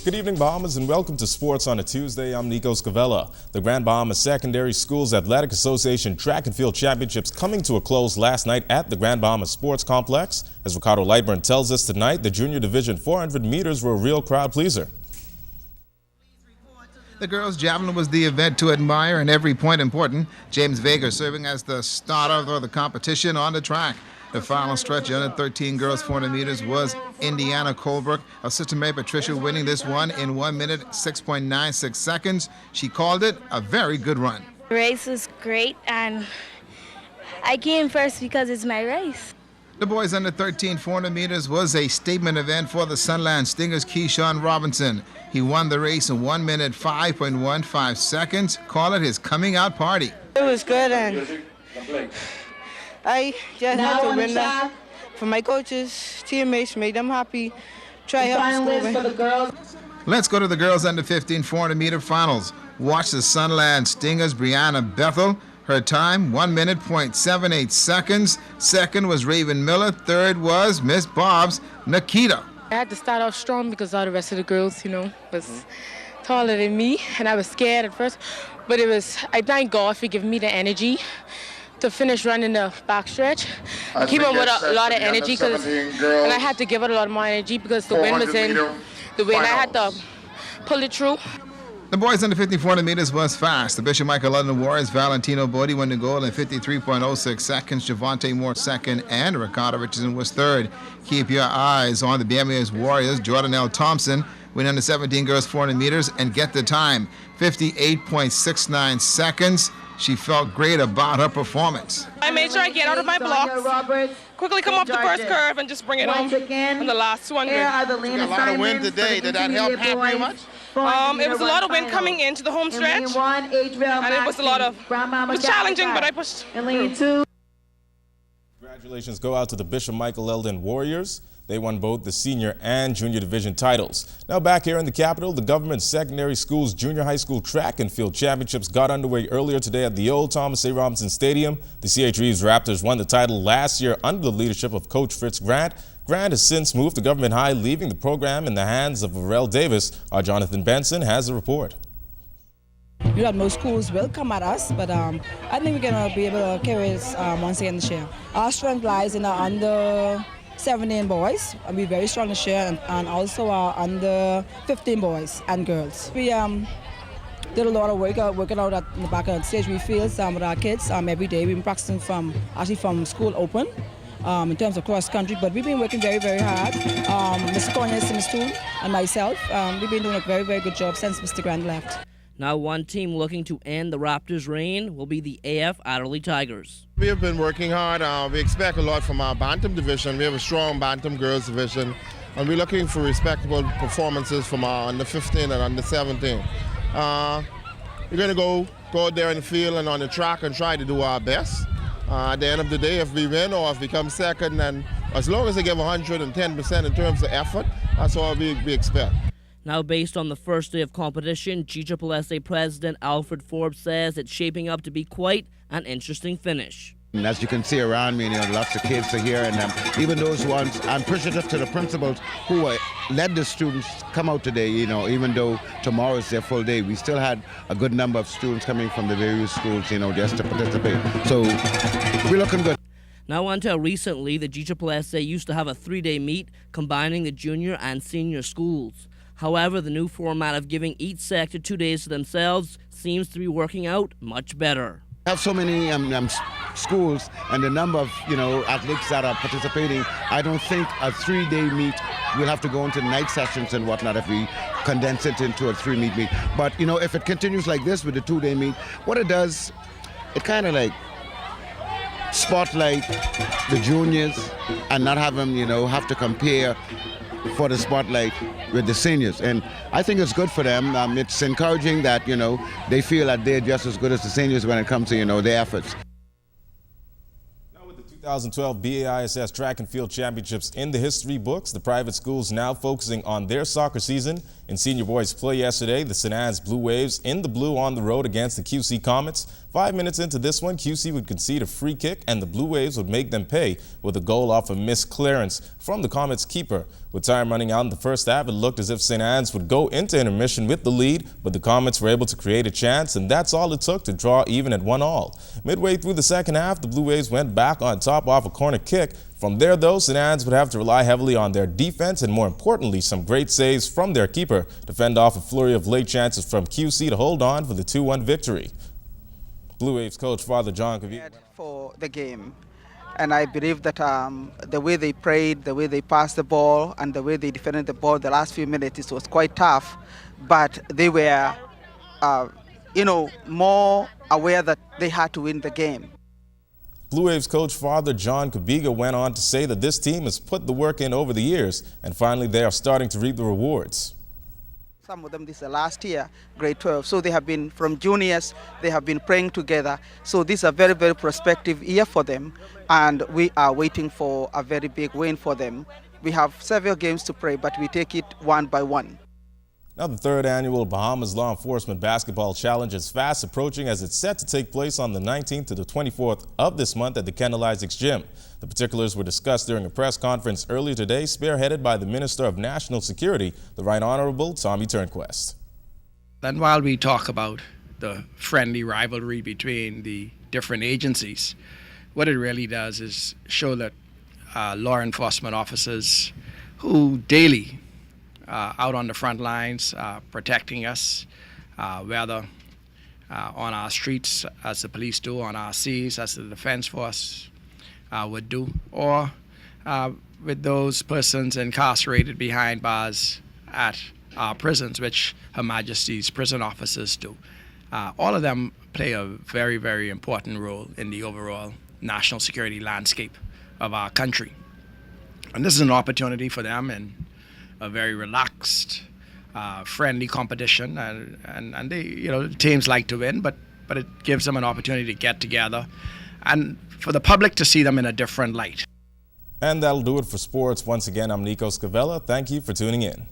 Good evening, Bahamas, and welcome to Sports on a Tuesday. I'm Nico Scavella. The Grand Bahama Secondary Schools Athletic Association Track and Field Championships coming to a close last night at the Grand Bahama Sports Complex. As Ricardo Lightburn tells us tonight, the Junior Division 400 meters were a real crowd pleaser. The girls' javelin was the event to admire and every point important. James Vega serving as the starter of the competition on the track. The final stretch, under 13 girls 400 meters, was Indiana Colebrook. Assistant Mayor Patricia winning this one in 1 minute, 6.96 seconds. She called it a very good run. The race was great, and I came first because it's my race. The boys under 13 400 meters was a statement event for the Sunland Stingers' Keyshawn Robinson. He won the race in 1 minute, 5.15 seconds. Call it his coming out party. It was good, and I just had to win that for my coaches, teammates, made them happy. Try help the school. Let's go to the girls under 15 400 meter finals. Watch the Sunland Stingers' Brianna Bethel. Her time, 1 minute, 0.78 seconds. Second was Raven Miller. Third was Miss Bob's Nikita. I had to start off strong because all the rest of the girls, was taller than me, and I was scared at first. But I thank God for giving me the energy to finish running the backstretch. Keep on with a lot of energy, and I had to give it a lot more energy because the wind was in the wind. I had to pull it through. The boys under 50 400 meters was fast. The Bishop Michael London Warriors, Valentino Bodie won the gold in 53.06 seconds. Javante Moore second, and Ricardo Richardson was third. Keep your eyes on the BMA's Warriors. Jordan L. Thompson win under 17 girls 400 meters and get the time, 58.69 seconds. She felt great about her performance. I made sure I get out of my blocks, quickly come up the first curve, and just bring it home in the last 200. A lot of wind today. Did that help you much? It was a lot of wind coming into the home stretch, and it was it was challenging, but I pushed through. Congratulations go out to the Bishop Michael Eldon Warriors. They won both the senior and junior division titles. Now back here in the capital, the government secondary schools junior high school track and field championships got underway earlier today at the old Thomas A. Robinson Stadium. The C.H. Reeves Raptors won the title last year under the leadership of Coach Fritz Grant. Grant has since moved to Government High, leaving the program in the hands of Varel Davis. Our Jonathan Benson has a report. Most schools will come at us, but I think we're going to be able to carry this once again this year. Our strength lies in our under 17 boys, and we're very strong this year, and also our under 15 boys and girls. We did a lot of working out at the back of the stage. We feel with our kids every day. We've been practicing from school open. In terms of cross country, but we've been working very, very hard. Mr. Cornelius and Mr. Toon and myself, we've been doing a very, very good job since Mr. Grant left. Now one team looking to end the Raptors' reign will be the AF Adderley Tigers. We have been working hard. We expect a lot from our Bantam division. We have a strong Bantam girls division, and we're looking for respectable performances from our under 15 and under 17. We're going to go out there in the field and on the track and try to do our best. At the end of the day, if we win or if we come second, and as long as they give 110% in terms of effort, that's all we expect. Now, based on the first day of competition, G.S.S.A. President Alfred Forbes says it's shaping up to be quite an interesting finish. And as you can see around me, lots of kids are here, and even those ones, I'm appreciative to the principals who led the students come out today. Even though tomorrow is their full day, we still had a good number of students coming from the various schools, just to participate. So we're looking good. Now, until recently, the G.S.S.A. used to have a 3-day meet combining the junior and senior schools. However, the new format of giving each sector 2 days to themselves seems to be working out much better. We have so many schools and the number of athletes that are participating. I don't think a 3-day meet will have to go into night sessions and whatnot if we condense it into a 3-meet meet. But if it continues like this with the 2-day meet, what it does, it kind of like spotlight the juniors and not have them have to compare for the spotlight with the seniors, and I think it's good for them. It's encouraging that they feel that they're just as good as the seniors when it comes to their efforts. Now with the 2012 BAISS Track and Field Championships in the history books, the private schools now focusing on their soccer season. In senior boys play yesterday, the ZNS Blue Waves in the blue on the road against the QC Comets. 5 minutes into this one, QC would concede a free kick and the Blue Waves would make them pay with a goal off a missed clearance from the Comets keeper. With time running out in the first half, it looked as if ZNS would go into intermission with the lead, but the Comets were able to create a chance, and that's all it took to draw even at 1-1. Midway through the second half, the Blue Waves went back on top off a corner kick. From there, though, ZNS would have to rely heavily on their defense and, more importantly, some great saves from their keeper to fend off a flurry of late chances from QC to hold on for the 2-1 victory. Blue Waves coach Father John Kabiga for the game, and I believe that the way they played, the way they passed the ball, and the way they defended the ball the last few minutes, it was quite tough, but they were, more aware that they had to win the game. Blue Waves coach Father John Kabiga went on to say that this team has put the work in over the years, and finally they are starting to reap the rewards. Some of them, this is the last year, grade 12, so they have been from juniors, they have been praying together. So this is a very, very prospective year for them, and we are waiting for a very big win for them. We have several games to play, but we take it one by one. Now, the third annual Bahamas Law Enforcement Basketball Challenge is fast approaching as it's set to take place on the 19th to the 24th of this month at the Kendall Isaacs Gym. The particulars were discussed during a press conference earlier today, spearheaded by the Minister of National Security, the Right Honorable Tommy Turnquest. And while we talk about the friendly rivalry between the different agencies, what it really does is show that law enforcement officers who daily out on the front lines, protecting us, whether on our streets as the police do, on our seas as the defense force would do, or with those persons incarcerated behind bars at our prisons, which Her Majesty's prison officers do. All of them play a very, very important role in the overall national security landscape of our country. And this is an opportunity for them and a very relaxed, friendly competition, and they, teams like to win, but it gives them an opportunity to get together and for the public to see them in a different light. And that'll do it for sports. Once again, I'm Nico Scavella. Thank you for tuning in.